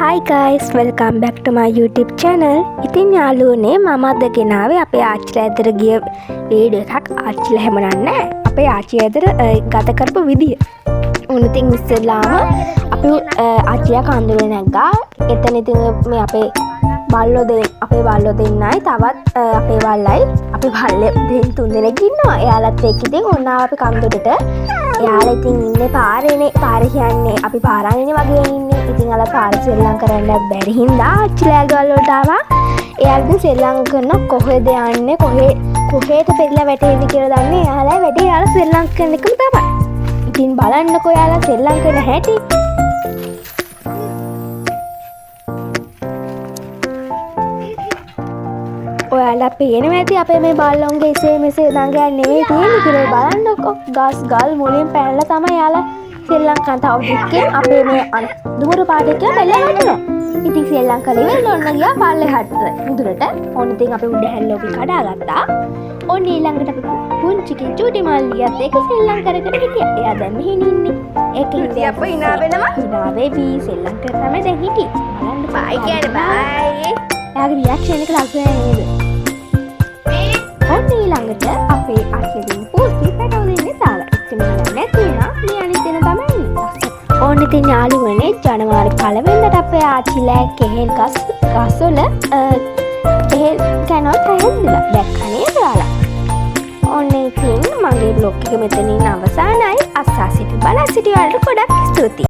Hi guys, welcome back to my YouTube channel. ඉතින් යාළුවනේ මම අද ගෙනාවේ අපේ ආච්චිලා ඇතර ගිය වීඩියෝ එකක්. ආච්චිලා හැම නෑ අපේ ආච්චිලා ඇතර ගත කරපු විදිය. උන් ඉතින් ඉස්සෙල්ලාම අපි ආච්චිලා කඳුරේ නැග්ගා. එතන ඉතින් මේ අපේ බල්ලෝ දෙන්නයි තවත් අපේ වල්ලයි අපි බල්ලේ දෙන්න තුන් දෙනෙක් ඉන්නවා. එයාලත් එක්ක ඉතින් ඕන අපි කඳුරට එයාලා ඉතින් ඉන්නේ පාරේනේ. පාරේ කියන්නේ අපි පාරානේ වගේ ඉන්නේ. ඉතින් අල පාර සෙල්ලම් කරන්න බැරි හින්දා ආච්චිලා ගල් වලට ආවා. එයාලා සෙල්ලම් කරන කොහෙද යන්නේ කොහෙට පෙරලා වැටේද කියලා දන්නේ එයාලා වැඩි එයාලා සෙල්ලම් කරන එකම තමයි. ඉතින් බලන්නකෝ එයාලා සෙල්ලම් කරන හැටි. ඔයාලා පේනවා ඇති අපේ මේ බල්ලොන්ගේ ඉසේ මෙසේ දඟයන් නෙවෙයි තියෙන්නේ කියලා බලන්නකෝ. ගල් මුලින් පැනලා තමයි එයාලා සෙල්ලම් කරන තවටික්කෙන් අපේ මේ දුවර පාටේ කියලා බැලලා යනවා. ඉතින් සෙල්ලම් කළේ ඔන්න ගියා පල්ලෙහාට මුදුරට. ඔන්න ඉතින් අපි උඩ හැල්ලෝපි කඩාගත්තා. ඔන්න ඊළඟට අපි පුංචි කිචුටි මල්ලියත් ඒක සෙල්ලම් කරගෙන හිටියා. එයා දැන් මෙහෙන් ඉන්නේ. ඒකෙන් ඉතින් අප්පා hina වෙනවා. hina වෙවි සෙල්ලම් කර තමයි දැන් හිටියේ. බලන්න බයි කියන්නේ බයි. එයාගේ රියැක්ෂන් එක ලස්සනයි නේද? ඔන්න ඊළඟට අපේ අක්ෂරින් පූර්ති පැටව දෙන්නේ තාලා. ඉතින් මම නැති වුණා. මේ අනිත් දෙන තමයි ඉන්නේ. ඕන්න ඉතින් යාළුවනේ ජනවාරි 1 වෙනිදාට අපේ ආච්චිලා කෙහෙල් ගස්වල කෙහෙල් කනොත් හැදෙලා දැක්කනේ ඔයාලා. ඕන්න ඉතින් මගේ බ්ලොග් එක මෙතනින් අවසానයි. අස්සා සිටි බලා සිටි වලට ගොඩක් ස්තුතියි.